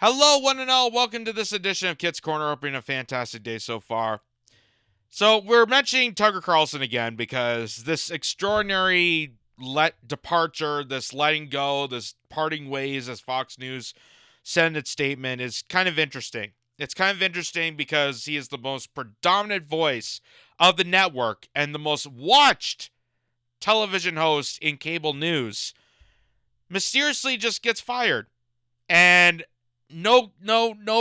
Hello, one and all. Welcome to this edition of Kitz Corner. Hoping a fantastic day so far. So we're mentioning Tucker Carlson again because this extraordinary departure, this letting go, this parting ways, as Fox News said in its statement, is kind of interesting. It's kind of interesting because he is the most predominant voice of the network and the most watched television host in cable news. Mysteriously just gets fired. And no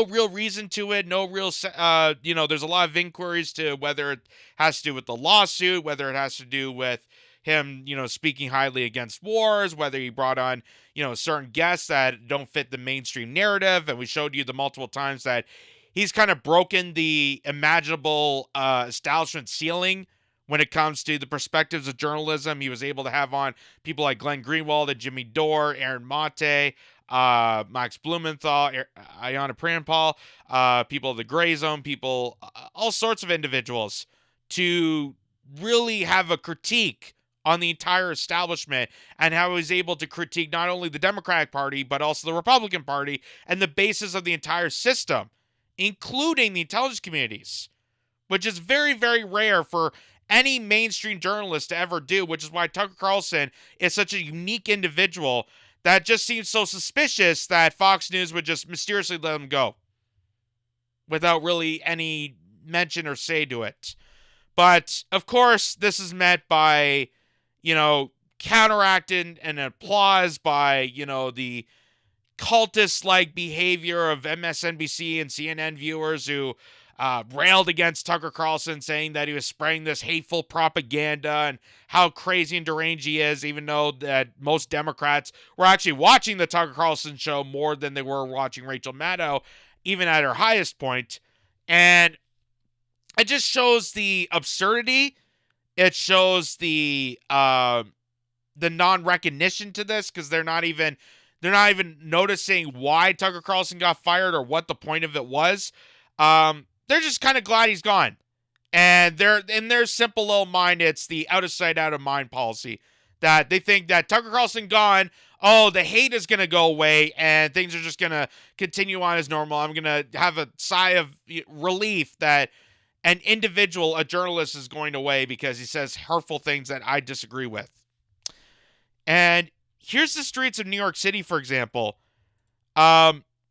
real reason to it. No real, there's a lot of inquiries to whether it has to do with the lawsuit, whether it has to do with him, speaking highly against wars, whether he brought on, certain guests that don't fit the mainstream narrative. And we showed you the multiple times that he's kind of broken the imaginable establishment ceiling when it comes to the perspectives of journalism. He was able to have on people like Glenn Greenwald and Jimmy Dore, Aaron Mate, Max Blumenthal, Ayanna Pranpal, people of the Gray Zone, people, all sorts of individuals to really have a critique on the entire establishment and how he was able to critique not only the Democratic Party, but also the Republican Party and the basis of the entire system, including the intelligence communities, which is very, very rare for any mainstream journalist to ever do, which is why Tucker Carlson is such a unique individual that just seems so suspicious that Fox News would just mysteriously let him go without really any mention or say to it. But, of course, this is met by, counteracted and applause by, the cultist-like behavior of MSNBC and CNN viewers who railed against Tucker Carlson, saying that he was spreading this hateful propaganda and how crazy and deranged he is, even though that most Democrats were actually watching the Tucker Carlson show more than they were watching Rachel Maddow, even at her highest point. And it just shows the absurdity. It shows the non-recognition to this, because they're not even noticing why Tucker Carlson got fired or what the point of it was. They're just kind of glad he's gone. And in their simple little mind, it's the out of sight, out of mind policy. That they think that Tucker Carlson gone, the hate is going to go away and things are just going to continue on as normal. I'm going to have a sigh of relief that an individual, a journalist, is going away because he says hurtful things that I disagree with. And here's the streets of New York City, for example,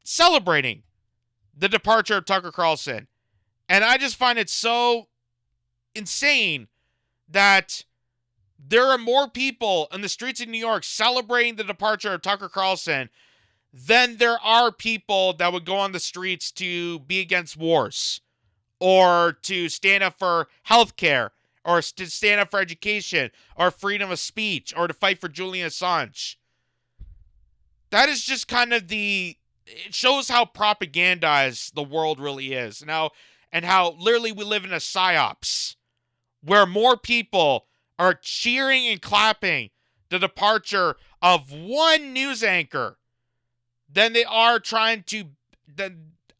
celebrating the departure of Tucker Carlson. And I just find it so insane that there are more people in the streets of New York celebrating the departure of Tucker Carlson than there are people that would go on the streets to be against wars or to stand up for health care or to stand up for education or freedom of speech or to fight for Julian Assange. That is just kind of it shows how propagandized the world really is now, and how literally we live in a psyops where more people are cheering and clapping the departure of one news anchor than they are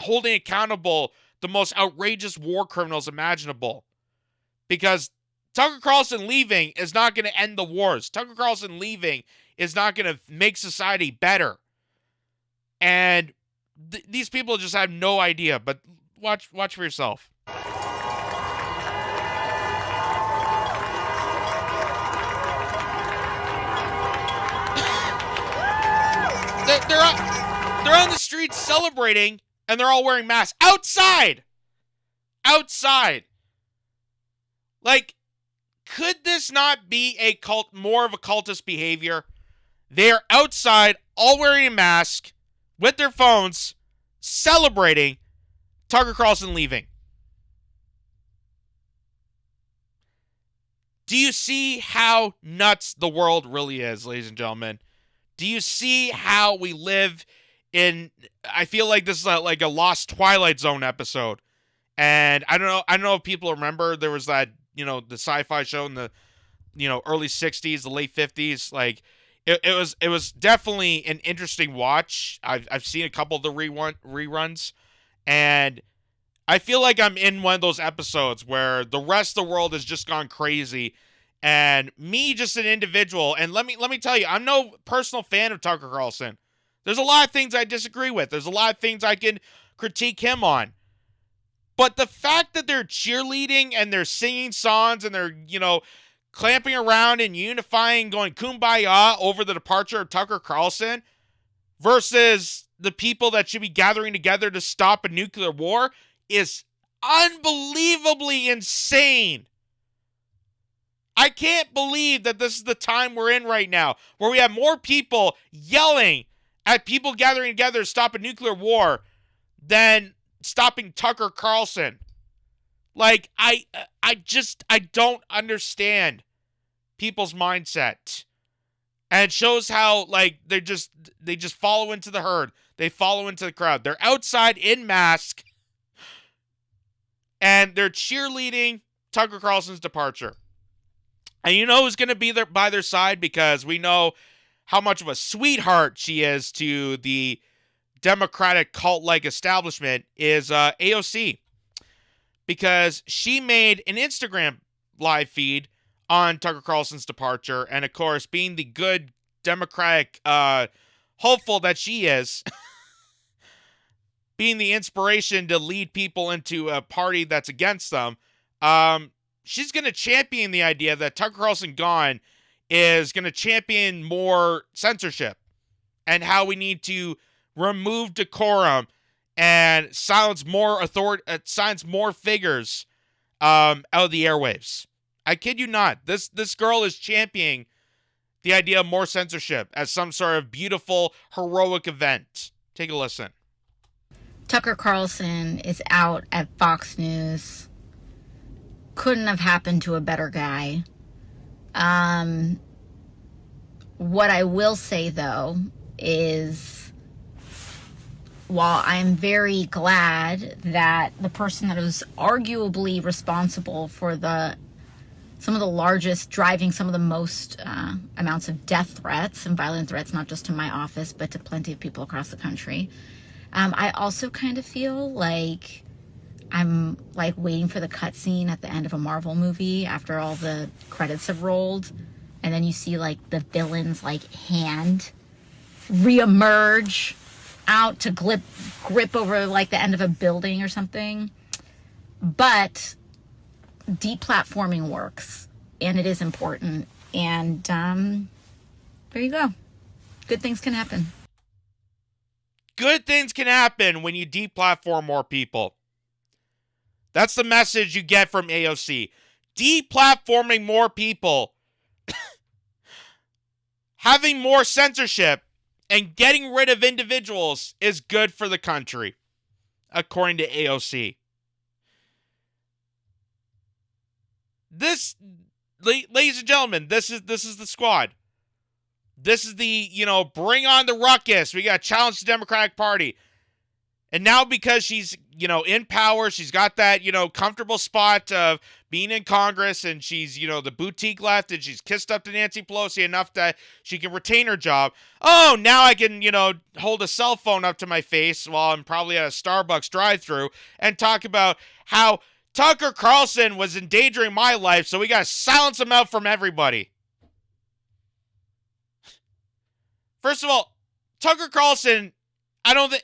holding accountable the most outrageous war criminals imaginable. Because Tucker Carlson leaving is not going to end the wars. Tucker Carlson leaving is not going to make society better. And these people just have no idea. But watch for yourself. They're on the streets celebrating, and they're all wearing masks outside. Like, could this not be more of a cultist behavior? They are outside, all wearing a mask, with their phones, celebrating Tucker Carlson leaving. Do you see how nuts the world really is, ladies and gentlemen? Do you see how we live in... I feel like this is like a Lost Twilight Zone episode. And I don't know if people remember, there was that, the sci-fi show in the, early 60s, the late 50s. Like, it was definitely an interesting watch. I've seen a couple of the reruns. And I feel like I'm in one of those episodes where the rest of the world has just gone crazy, and me, just an individual. And let me tell you, I'm no personal fan of Tucker Carlson. There's a lot of things I disagree with. There's a lot of things I can critique him on. But the fact that they're cheerleading and they're singing songs and they're, clamping around and unifying, going kumbaya over the departure of Tucker Carlson versus the people that should be gathering together to stop a nuclear war is unbelievably insane. I can't believe that this is the time we're in right now, where we have more people yelling at people gathering together to stop a nuclear war than stopping Tucker Carlson. Like, I don't understand people's mindset. And it shows how, like, they just follow into the herd. They follow into the crowd. They're outside in mask, and they're cheerleading Tucker Carlson's departure. And you know who's going to be there by their side, because we know how much of a sweetheart she is to the Democratic cult-like establishment is AOC. Because she made an Instagram live feed on Tucker Carlson's departure. And, of course, being the good Democratic hopeful that she is, being the inspiration to lead people into a party that's against them, she's going to champion the idea that Tucker Carlson gone is going to champion more censorship and how we need to remove decorum and silence more figures out of the airwaves. I kid you not. This girl is championing the idea of more censorship as some sort of beautiful, heroic event. Take a listen. Tucker Carlson is out at Fox News. Couldn't have happened to a better guy. What I will say, though, is while I'm very glad that the person that was arguably responsible for some of the largest, driving some of the most amounts of death threats and violent threats, not just to my office, but to plenty of people across the country, I also kind of feel like I'm like waiting for the cutscene at the end of a Marvel movie after all the credits have rolled, and then you see like the villain's like hand reemerge out to grip over like the end of a building or something. But deplatforming works, and it is important, and there you go. Good things can happen. Good things can happen when you deplatform more people. That's the message you get from AOC. Deplatforming more people, having more censorship, and getting rid of individuals is good for the country, according to AOC. This, ladies and gentlemen, this is the squad. This is the, bring on the ruckus. We got to challenge the Democratic Party. And now because she's, in power, she's got that, comfortable spot of being in Congress, and she's, the boutique left, and she's kissed up to Nancy Pelosi enough that she can retain her job. Oh, now I can, hold a cell phone up to my face while I'm probably at a Starbucks drive-thru and talk about how Tucker Carlson was endangering my life, so we got to silence him out from everybody. First of all, Tucker Carlson, I don't think,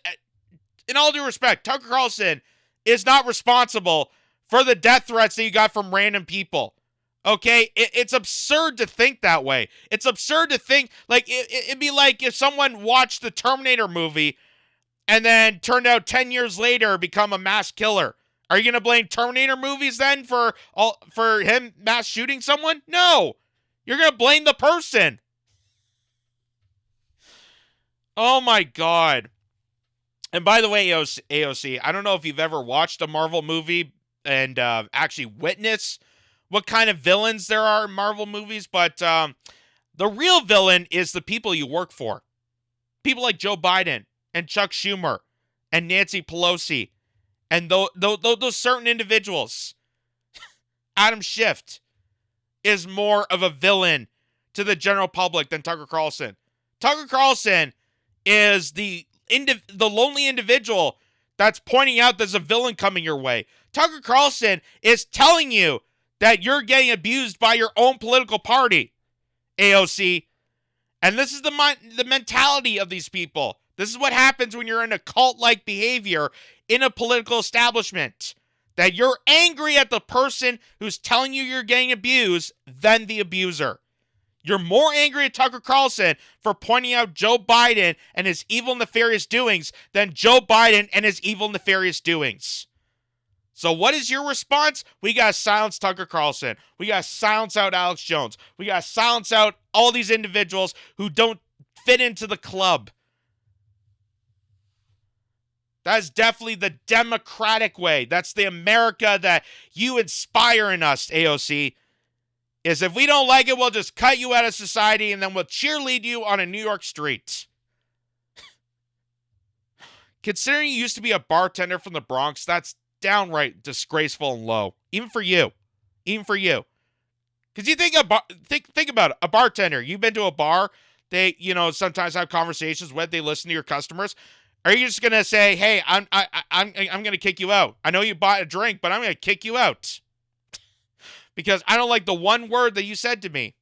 in all due respect, Tucker Carlson is not responsible for the death threats that you got from random people. Okay? It's absurd to think that way. It's absurd to think, like, it'd be like if someone watched the Terminator movie and then turned out 10 years later become a mass killer. Are you going to blame Terminator movies then for him mass shooting someone? No. You're going to blame the person. Oh my God. And by the way, AOC, I don't know if you've ever watched a Marvel movie and actually witnessed what kind of villains there are in Marvel movies, but the real villain is the people you work for. People like Joe Biden and Chuck Schumer and Nancy Pelosi and those certain individuals. Adam Schiff is more of a villain to the general public than Tucker Carlson. Tucker Carlson is the lonely individual that's pointing out there's a villain coming your way. Tucker Carlson is telling you that you're getting abused by your own political party, AOC. And this is the mentality of these people. This is what happens when you're in a cult-like behavior in a political establishment. That you're angry at the person who's telling you you're getting abused than the abuser. You're more angry at Tucker Carlson for pointing out Joe Biden and his evil, nefarious doings than Joe Biden and his evil, nefarious doings. So what is your response? We got to silence Tucker Carlson. We got to silence out Alex Jones. We got to silence out all these individuals who don't fit into the club. That's definitely the democratic way. That's the America that you inspire in us, AOC. Is if we don't like it, we'll just cut you out of society and then we'll cheerlead you on a New York street. Considering you used to be a bartender from the Bronx, that's downright disgraceful and low. Even for you. Even for you. Because you think about it. A bartender. You've been to a bar. They, sometimes have conversations with. They listen to your customers. Are you just gonna say, "Hey, I'm gonna kick you out. I know you bought a drink, but I'm gonna kick you out because I don't like the one word that you said to me."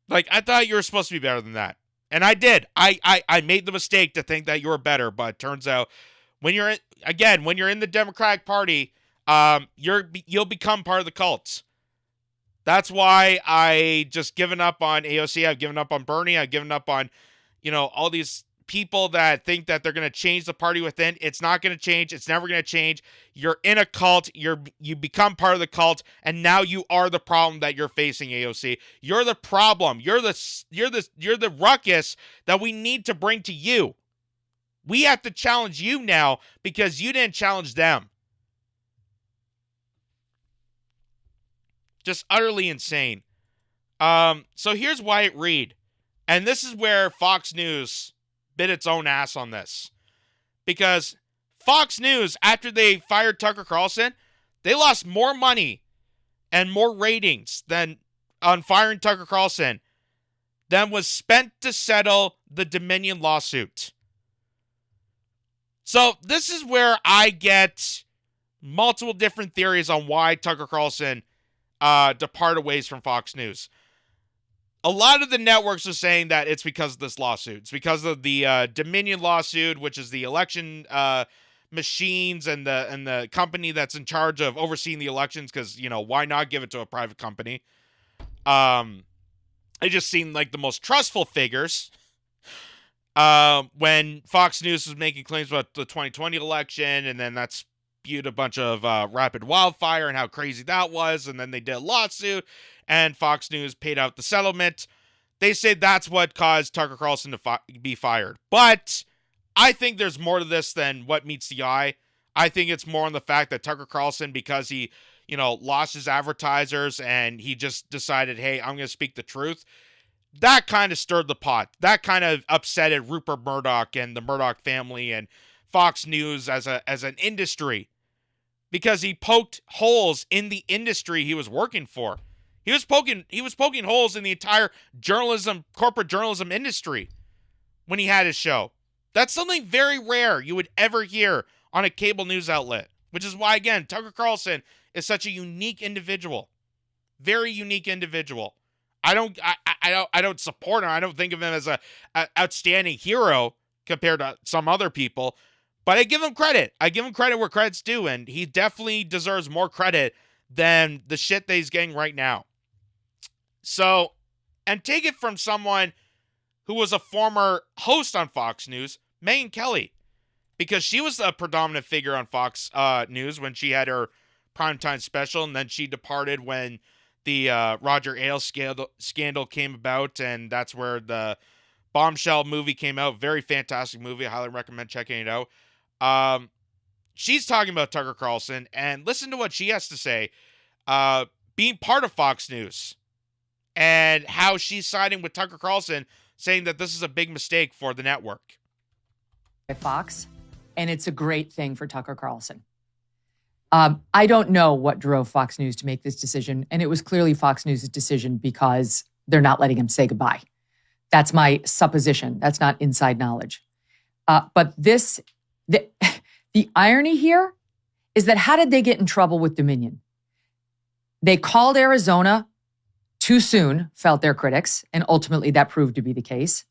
Like, I thought you were supposed to be better than that, and I did. I made the mistake to think that you were better, but it turns out when you're in the Democratic Party, you'll become part of the cult. That's why I just given up on AOC. I've given up on Bernie. I've given up on, all these people that think that they're going to change the party within. It's not going to change. It's never going to change. You're in a cult. You become part of the cult, and now you are the problem that you're facing, AOC. You're the problem. You're the ruckus that we need to bring to you. We have to challenge you now because you didn't challenge them. Just utterly insane. So here's Wyatt Reed. And this is where Fox News bit its own ass on this. Because Fox News, after they fired Tucker Carlson, they lost more money and more ratings than on firing Tucker Carlson than was spent to settle the Dominion lawsuit. So this is where I get multiple different theories on why Tucker Carlson departed ways from Fox News. A lot of the networks are saying that it's because of this lawsuit. It's because of the Dominion lawsuit, which is the election machines and the company that's in charge of overseeing the elections. Because why not give it to a private company? It just seemed like the most trustful figures when Fox News was making claims about the 2020 election, and then that's spewed a bunch of rapid wildfire and how crazy that was, and then they did a lawsuit, and Fox News paid out the settlement. They say that's what caused Tucker Carlson to be fired. But I think there's more to this than what meets the eye. I think it's more on the fact that Tucker Carlson, because he, lost his advertisers and he just decided, hey, I'm going to speak the truth. That kind of stirred the pot. That kind of upsetted Rupert Murdoch and the Murdoch family and Fox News as an industry, because he poked holes in the industry he was working for. He was poking holes in the entire corporate journalism industry when he had his show. That's something very rare you would ever hear on a cable news outlet, which is why, again, Tucker Carlson is such a unique individual. Very unique individual. I don't support him. I don't think of him as a outstanding hero compared to some other people, but I give him credit. I give him credit where credit's due, and he definitely deserves more credit than the shit that he's getting right now. So, and take it from someone who was a former host on Fox News, Megyn Kelly, because she was a predominant figure on Fox News when she had her primetime special, and then she departed when the Roger Ailes scandal came about, and that's where the Bombshell movie came out. Very fantastic movie. I highly recommend checking it out. She's talking about Tucker Carlson, and listen to what she has to say, being part of Fox News, and how she's siding with Tucker Carlson, saying that this is a big mistake for the network. Fox, and it's a great thing for Tucker Carlson. I don't know what drove Fox News to make this decision, and it was clearly Fox News' decision because they're not letting him say goodbye. That's my supposition. That's not inside knowledge. But the irony here is that how did they get in trouble with Dominion? They called Arizona too soon, felt their critics, and ultimately that proved to be the case.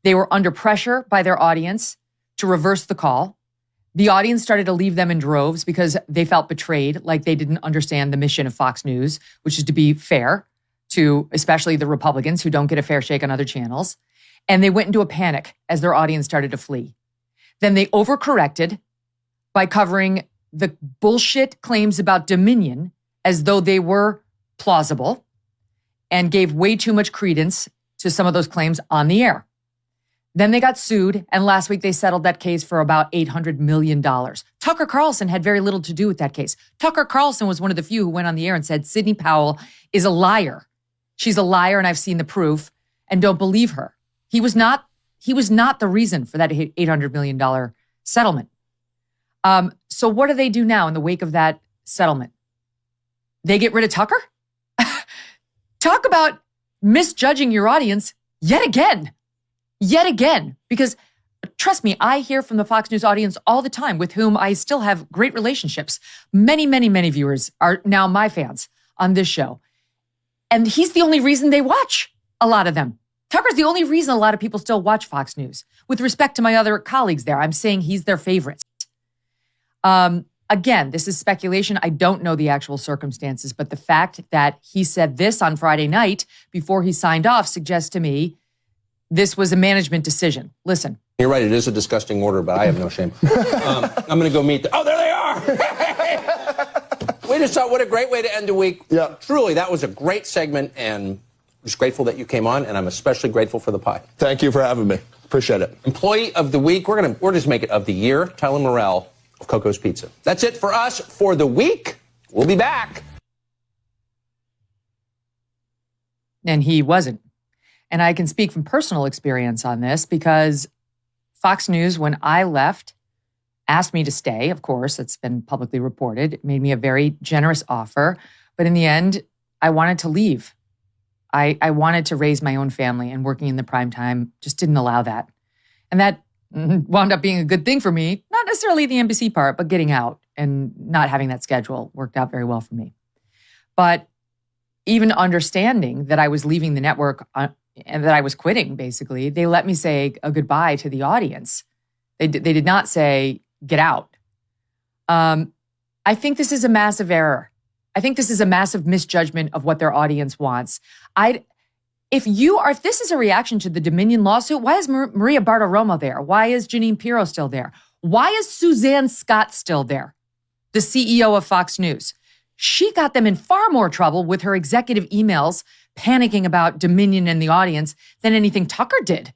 They were under pressure by their audience to reverse the call. The audience started to leave them in droves because they felt betrayed, like they didn't understand the mission of Fox News, which is to be fair to especially the Republicans who don't get a fair shake on other channels. And they went into a panic as their audience started to flee. Then they overcorrected by covering the bullshit claims about Dominion as though they were plausible and gave way too much credence to some of those claims on the air. Then they got sued, and last week they settled that case for about $800 million. Tucker Carlson had very little to do with that case. Tucker Carlson was one of the few who went on the air and said, Sidney Powell is a liar. She's a liar, and I've seen the proof, and don't believe her. He was not the reason for that $800 million settlement. So what do they do now in the wake of that settlement? They get rid of Tucker? Talk about misjudging your audience yet again. Yet again, because trust me, I hear from the Fox News audience all the time with whom I still have great relationships. Many, many, many viewers are now my fans on this show. And he's the only reason they watch, a lot of them. Tucker's the only reason a lot of people still watch Fox News. With respect to my other colleagues there, I'm saying he's their favorite. Again, this is speculation. I don't know the actual circumstances, but the fact that he said this on Friday night before he signed off suggests to me this was a management decision. Listen. You're right. It is a disgusting order, but I have no shame. I'm going to go meet oh, there they are. We just thought, what a great way to end a week. Yeah. Truly, that was a great segment, and I'm just grateful that you came on, and I'm especially grateful for the pie. Thank you for having me. Appreciate it. Employee of the week. We're just make it of the year. Tyler Morrell of Coco's Pizza. That's it for us for the week. We'll be back. And he wasn't. And I can speak from personal experience on this because Fox News, when I left, asked me to stay. Of course, it's been publicly reported. It made me a very generous offer. But in the end, I wanted to leave. I wanted to raise my own family, and working in the prime time just didn't allow that. And that wound up being a good thing for me. Not necessarily the NBC part, but getting out and not having that schedule worked out very well for me. But even understanding that I was leaving the network and that I was quitting, basically, they let me say a goodbye to the audience. They did not say, get out. I think this is a massive error. I think this is a massive misjudgment of what their audience wants. If this is a reaction to the Dominion lawsuit, why is Maria Bartiromo there? Why is Jeanine Pirro still there? Why is Suzanne Scott still there? The CEO of Fox News. She got them in far more trouble with her executive emails panicking about Dominion and the audience than anything Tucker did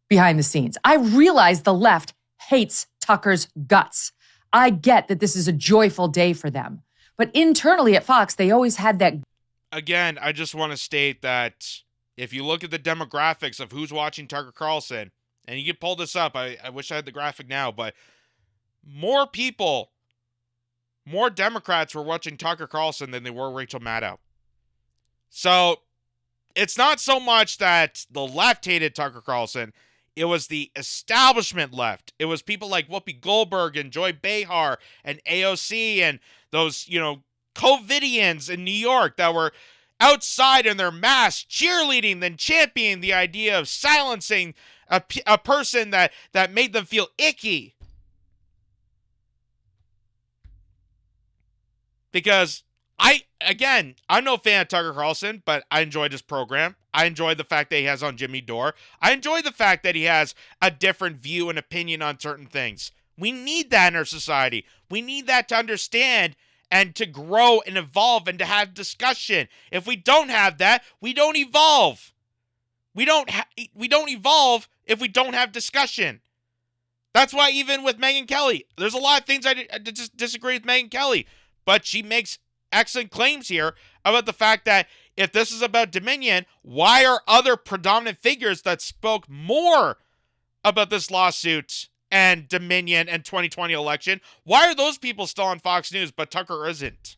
behind the scenes. I realize the left hates Tucker's guts. I get that this is a joyful day for them. But internally at Fox, they always had that. Again, I just want to state that if you look at the demographics of who's watching Tucker Carlson, and you can pull this up, I wish I had the graphic now, but more Democrats were watching Tucker Carlson than they were Rachel Maddow. So it's not so much that the left hated Tucker Carlson. It was the establishment left. It was people like Whoopi Goldberg and Joy Behar and AOC and those, COVIDians in New York that were outside in their masks cheerleading, then championing the idea of silencing a person that made them feel icky. Because I'm no fan of Tucker Carlson, but I enjoyed his program. I enjoyed the fact that he has on Jimmy Dore. I enjoy the fact that he has a different view and opinion on certain things. We need that in our society. We need that to understand and to grow and evolve and to have discussion. If we don't have that, we don't evolve. We don't evolve if we don't have discussion. That's why even with Megyn Kelly, there's a lot of things I just disagree with Megyn Kelly, but she makes excellent claims here about the fact that if this is about Dominion, why are other predominant figures that spoke more about this lawsuit and Dominion and 2020 election, why are those people still on Fox News but Tucker isn't?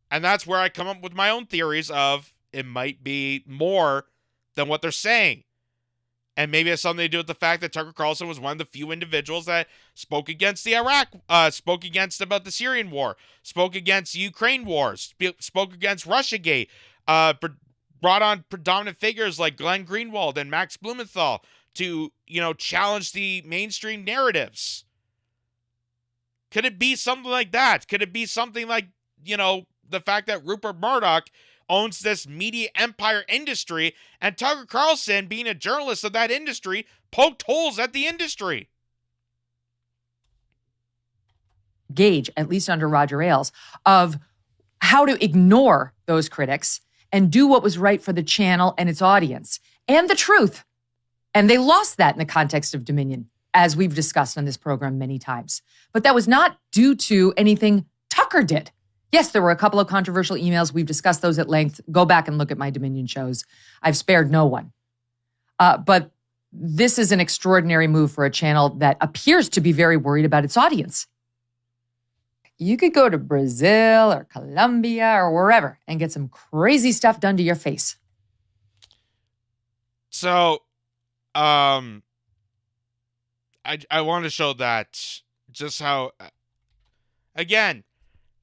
And that's where I come up with my own theories of it might be more than what they're saying. And maybe it has something to do with the fact that Tucker Carlson was one of the few individuals that spoke against the spoke against about the Syrian war, spoke against the Ukraine wars, spoke against Russiagate, brought on predominant figures like Glenn Greenwald and Max Blumenthal to, challenge the mainstream narratives. Could it be something like that? Could it be something like, the fact that Rupert Murdoch owns this media empire industry, and Tucker Carlson, being a journalist of that industry, poked holes at the industry? Gauge, at least under Roger Ailes, of how to ignore those critics and do what was right for the channel and its audience and the truth. And they lost that in the context of Dominion, as we've discussed on this program many times. But that was not due to anything Tucker did. Yes, there were a couple of controversial emails. We've discussed those at length. Go back and look at my Dominion shows. I've spared no one. But this is an extraordinary move for a channel that appears to be very worried about its audience. You could go to Brazil or Colombia or wherever and get some crazy stuff done to your face. So, I want to show that just how, again,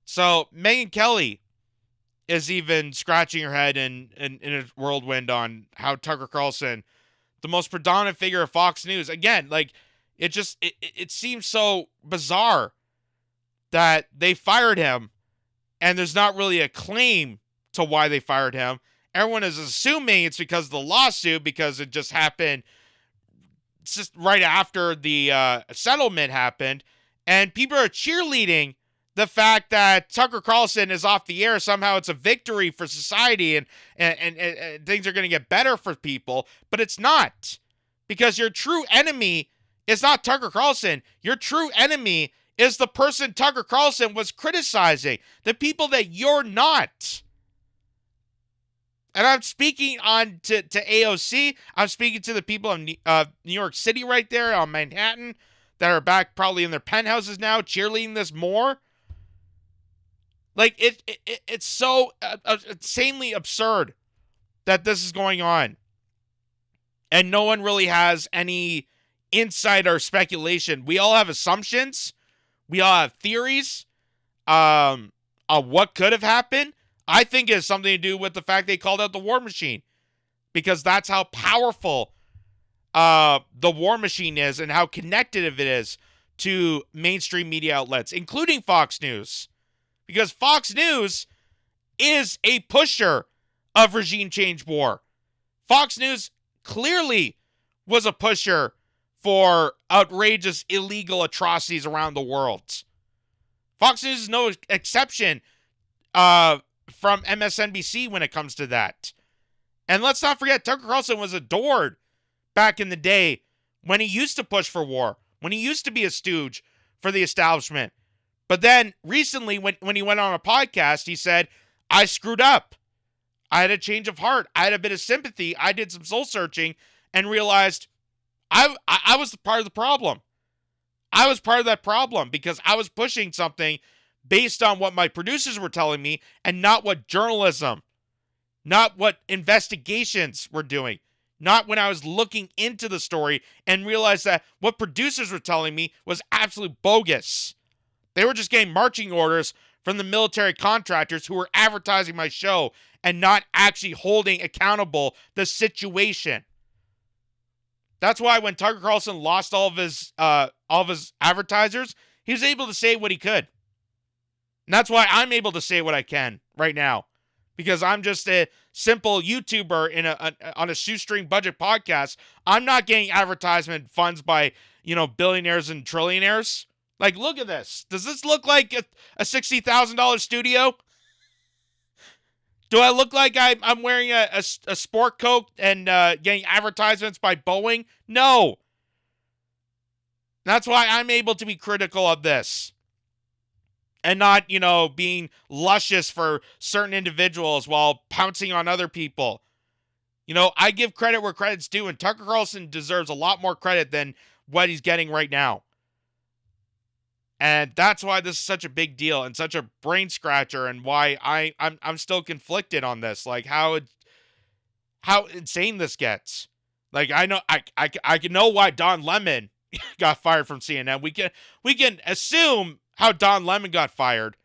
so Megyn Kelly is even scratching her head in a whirlwind on how Tucker Carlson, the most predominant figure of Fox News, again, like, it seems so bizarre that they fired him and there's not really a claim to why they fired him. Everyone is assuming it's because of the lawsuit, because it just happened just right after the settlement happened, and people are cheerleading the fact that Tucker Carlson is off the air. Somehow it's a victory for society and things are going to get better for people, but it's not, because your true enemy is not Tucker Carlson. Your true enemy is the person Tucker Carlson was criticizing, the people that you're not. And I'm speaking on to AOC. I'm speaking to the people of New York City right there on Manhattan that are back probably in their penthouses now cheerleading this more. Like, it's so insanely absurd that this is going on. And no one really has any insight or speculation. We all have assumptions. We all have theories on what could have happened. I think it has something to do with the fact they called out the war machine, because that's how powerful the war machine is and how connected it is to mainstream media outlets, including Fox News, because Fox News is a pusher of regime change war. Fox News clearly was a pusher for outrageous illegal atrocities around the world. Fox News is no exception from MSNBC when it comes to that. And let's not forget, Tucker Carlson was adored back in the day when he used to push for war, when he used to be a stooge for the establishment. But then recently, when he went on a podcast, he said, I screwed up. I had a change of heart. I had a bit of sympathy. I did some soul searching and realized I was part of the problem. I was part of that problem because I was pushing something based on what my producers were telling me and not what journalism, not what investigations were doing, not when I was looking into the story and realized that what producers were telling me was absolutely bogus. They were just getting marching orders from the military contractors who were advertising my show and not actually holding accountable the situation. That's why when Tucker Carlson lost all of his advertisers, he was able to say what he could. And that's why I'm able to say what I can right now, because I'm just a simple YouTuber on a shoestring budget podcast. I'm not getting advertisement funds by, billionaires and trillionaires. Like, look at this. Does this look like a $60,000 studio? Do I look like I'm wearing a sport coat and getting advertisements by Boeing? No. That's why I'm able to be critical of this. And not, being luscious for certain individuals while pouncing on other people. I give credit where credit's due, and Tucker Carlson deserves a lot more credit than what he's getting right now. And that's why this is such a big deal and such a brain scratcher, and why I'm still conflicted on this. Like, how insane this gets. Like, I know I can know why Don Lemon got fired from CNN. We can assume how Don Lemon got fired,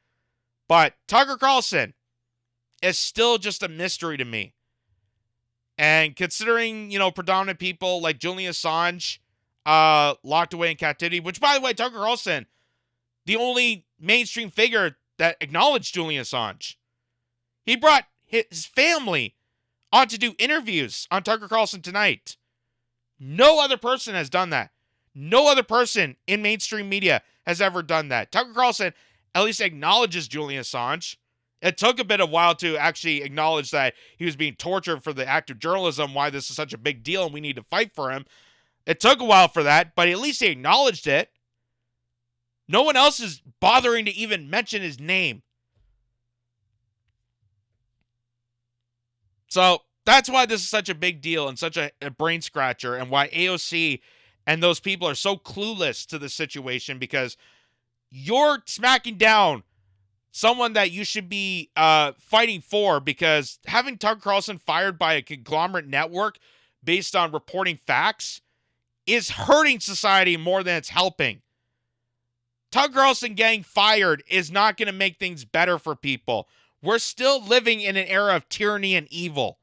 but Tucker Carlson is still just a mystery to me. And considering, predominant people like Julian Assange locked away in captivity, which, by the way, Tucker Carlson, the only mainstream figure that acknowledged Julian Assange. He brought his family on to do interviews on Tucker Carlson Tonight. No other person has done that. No other person in mainstream media has ever done that. Tucker Carlson at least acknowledges Julian Assange. It took a bit of a while to actually acknowledge that he was being tortured for the act of journalism, why this is such a big deal and we need to fight for him. It took a while for that, but at least he acknowledged it. No one else is bothering to even mention his name. So that's why this is such a big deal and such a brain scratcher, and why AOC and those people are so clueless to the situation, because you're smacking down someone that you should be fighting for, because having Tucker Carlson fired by a conglomerate network based on reporting facts is hurting society more than it's helping. Tucker Carlson getting fired is not going to make things better for people. We're still living in an era of tyranny and evil.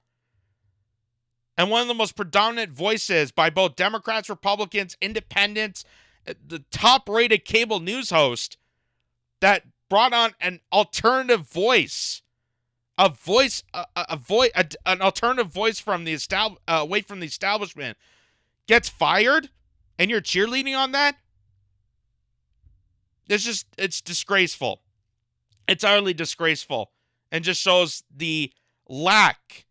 And one of the most predominant voices by both Democrats, Republicans, independents, the top-rated cable news host that brought on an alternative voice, an alternative voice from the away from the establishment, gets fired, and you're cheerleading on that? It's disgraceful. It's utterly disgraceful, and just shows the lack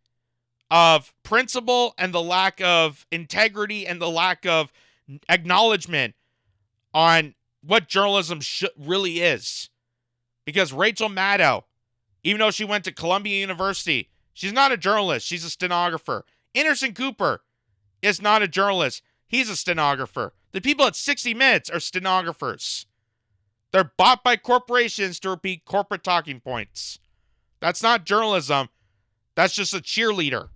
of principle and the lack of integrity and the lack of acknowledgement on what journalism really is. Because Rachel Maddow, even though she went to Columbia University, she's not a journalist. She's a stenographer. Anderson Cooper is not a journalist. He's a stenographer. The people at 60 Minutes are stenographers. They're bought by corporations to repeat corporate talking points. That's not journalism. That's just a cheerleader.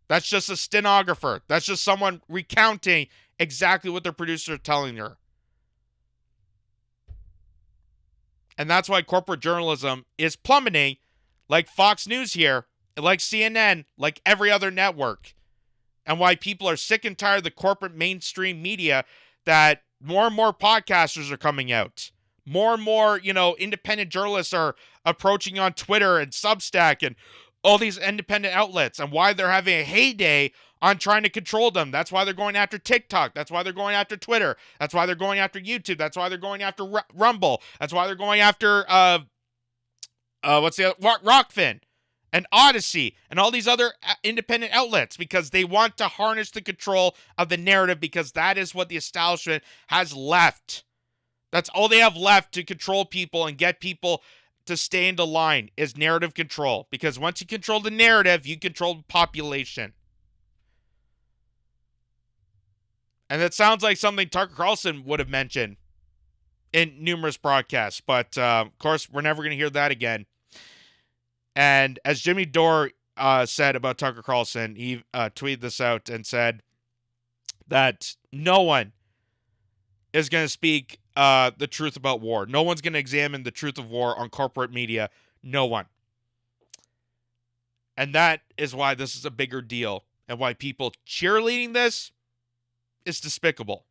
That's just a stenographer. That's just someone recounting exactly what their producer is telling her. And that's why corporate journalism is plummeting, like Fox News here, like CNN, like every other network. And why people are sick and tired of the corporate mainstream media, that more and more podcasters are coming out. More and more, independent journalists are approaching on Twitter and Substack and all these independent outlets, and why they're having a heyday on trying to control them. That's why they're going after TikTok. That's why they're going after Twitter. That's why they're going after YouTube. That's why they're going after Rumble. That's why they're going after, Rockfin and Odyssey and all these other independent outlets, because they want to harness the control of the narrative, because that is what the establishment has left. That's all they have left to control people and get people to stay into line, is narrative control. Because once you control the narrative, you control the population. And that sounds like something Tucker Carlson would have mentioned in numerous broadcasts. But, of course, we're never going to hear that again. And as Jimmy Dore said about Tucker Carlson, he tweeted this out and said that no one is going to speak the truth about war. No one's going to examine the truth of war on corporate media. No one. And that is why this is a bigger deal, and why people cheerleading this is despicable.